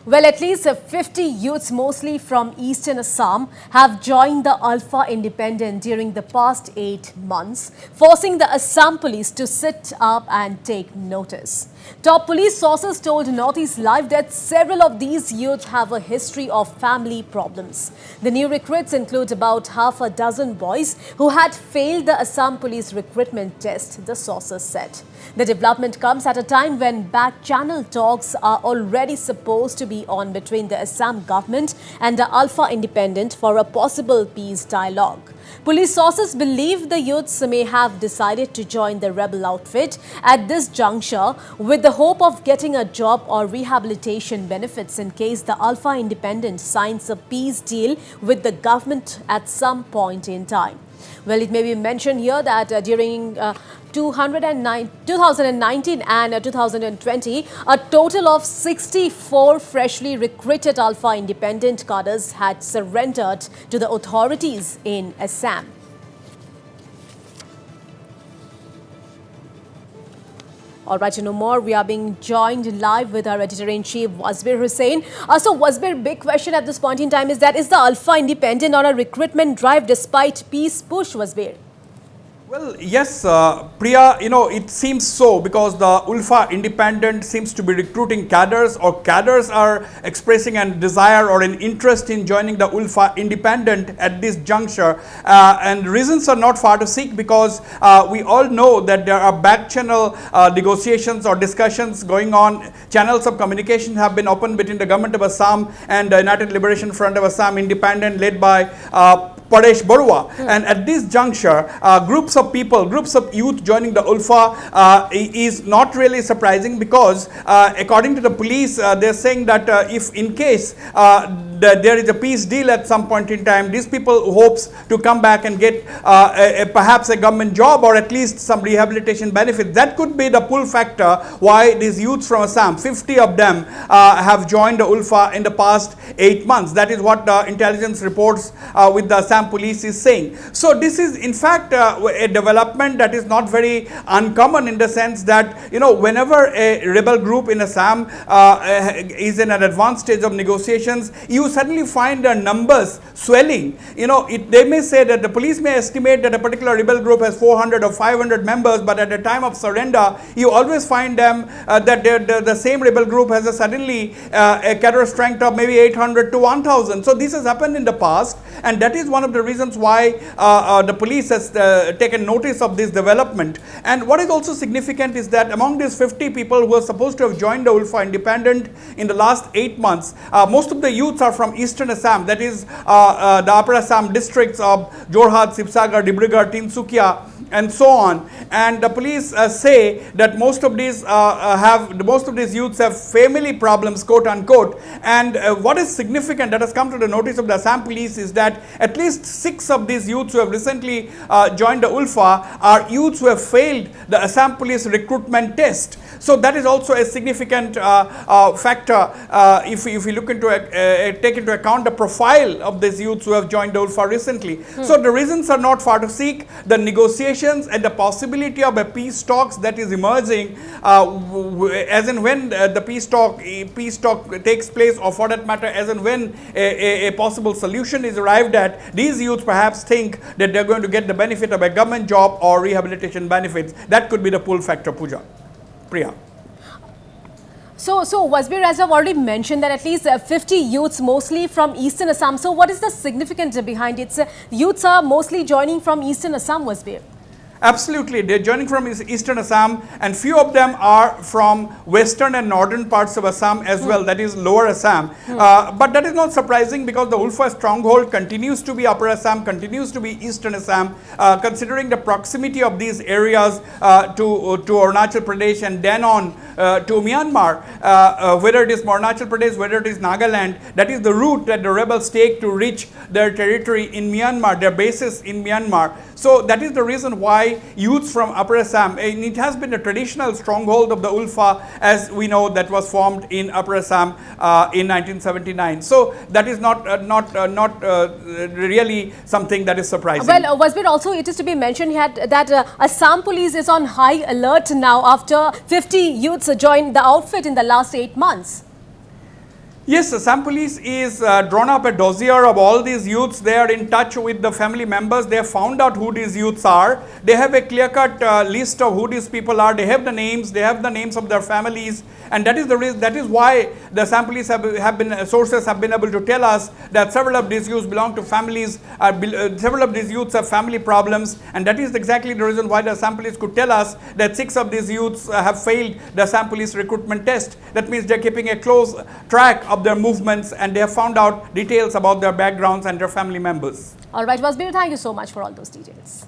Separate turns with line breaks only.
Well, at least 50 youths, mostly from eastern Assam, have joined the ULFA Independent during the past 8 months, forcing the Assam Police to sit up and take notice. Top police sources told Northeast Live that several of these youth have a history of family problems. The new recruits include about half a dozen boys who had failed the Assam Police recruitment test, the sources said. The development comes at a time when back-channel talks are already supposed to be on between the Assam government and the ULFA Independent for a possible peace dialogue. Police sources believe the youths may have decided to join the rebel outfit at this juncture with the hope of getting a job or rehabilitation benefits in case the ULFA Independent signs a peace deal with the government at some point in time. Well, it may be mentioned here that during 2019 and 2020, a total of 64 freshly recruited ULFA Independent cadres had surrendered to the authorities in Assam. All right, to know more, we are being joined live with our editor-in-chief, Wasbir Hussain. So, Wasbir, big question at this point in time is that is the ULFA Independent on a recruitment drive despite peace push, Wasbir?
Well, yes, Priya, it seems so because the ULFA Independent seems to be recruiting cadres, or cadres are expressing a desire or an interest in joining the ULFA Independent at this juncture. And reasons are not far to seek because we all know that there are back-channel negotiations or discussions going on. Channels of communication have been opened between the government of Assam and the United Liberation Front of Assam Independent led by Paresh Barua. And at this juncture, groups of people, groups of youth joining the ULFA is not really surprising because according to the police, they're saying that if in case there is a peace deal at some point in time, these people hopes to come back and get perhaps a government job or at least some rehabilitation benefits. That could be the pull factor why these youths from Assam, 50 of them have joined the ULFA in the past 8 months. That is what the intelligence reports with the Assam Police is saying. So this is in fact a development that is not very uncommon in the sense that, whenever a rebel group in Assam is in an advanced stage of negotiations, you suddenly find their numbers swelling. They may say that the police may estimate that a particular rebel group has 400 or 500 members, but at the time of surrender, you always find them that the same rebel group has suddenly a cadre strength of maybe 800 to 1000. So this has happened in the past, and that is one of the reasons why the police has taken notice of this development. And what is also significant is that among these 50 people who are supposed to have joined the ULFA Independent in the last 8 months, most of the youths are from eastern Assam, that is the upper Assam districts of Jorhat, Sibsagar, Dibrugarh, Tinsukia, and so on. And the police say that most of these youths have family problems, quote unquote. And what is significant that has come to the notice of the Assam Police is that at least 6 of these youths who have recently joined the ULFA are youths who have failed the Assam Police recruitment test. So that is also a significant factor if we look into take into account the profile of these youths who have joined the ULFA recently. So the reasons are not far to seek. The negotiations and the possibility of a peace talks that is emerging as and when the peace talk takes place, or for that matter as and when a possible solution is arrived at, these youths perhaps think that they're going to get the benefit of a government job or rehabilitation benefits. That could be the pull factor, Priya.
So Wasbir, as I've already mentioned, that at least 50 youths, mostly from eastern Assam. So what is the significance behind it? Youths are mostly joining from eastern Assam, Wasbir.
Absolutely, they're joining from eastern Assam, and few of them are from western and northern parts of Assam as well, that is lower Assam. But that is not surprising because the ULFA stronghold continues to be upper Assam, continues to be eastern Assam, considering the proximity of these areas to Arunachal Pradesh and then on to Myanmar, whether it is Arunachal Pradesh, whether it is Nagaland. That is the route that the rebels take to reach their territory in Myanmar, their bases in Myanmar. So that is the reason why youths from Upper Assam, and it has been a traditional stronghold of the ULFA, as we know, that was formed in Upper Assam in 1979. So that is not really something that is surprising.
Well, Wasbir, also it is to be mentioned here that Assam Police is on high alert now after 50 youths joined the outfit in the last 8 months.
Yes, Assam Police is drawn up a dossier of all these youths. They are in touch with the family members. They have found out who these youths are. They have a clear-cut list of who these people are. They have the names. They have the names of their families, and that is the reason. That is why the Assam Police have been sources have been able to tell us that several of these youths belong to families. Several of these youths have family problems, and that is exactly the reason why the Assam Police could tell us that 6 of these youths have failed the Assam Police recruitment test. That means they are keeping a close track of their movements, and they have found out details about their backgrounds and their family members.
All right, Wasbir, thank you so much for all those details.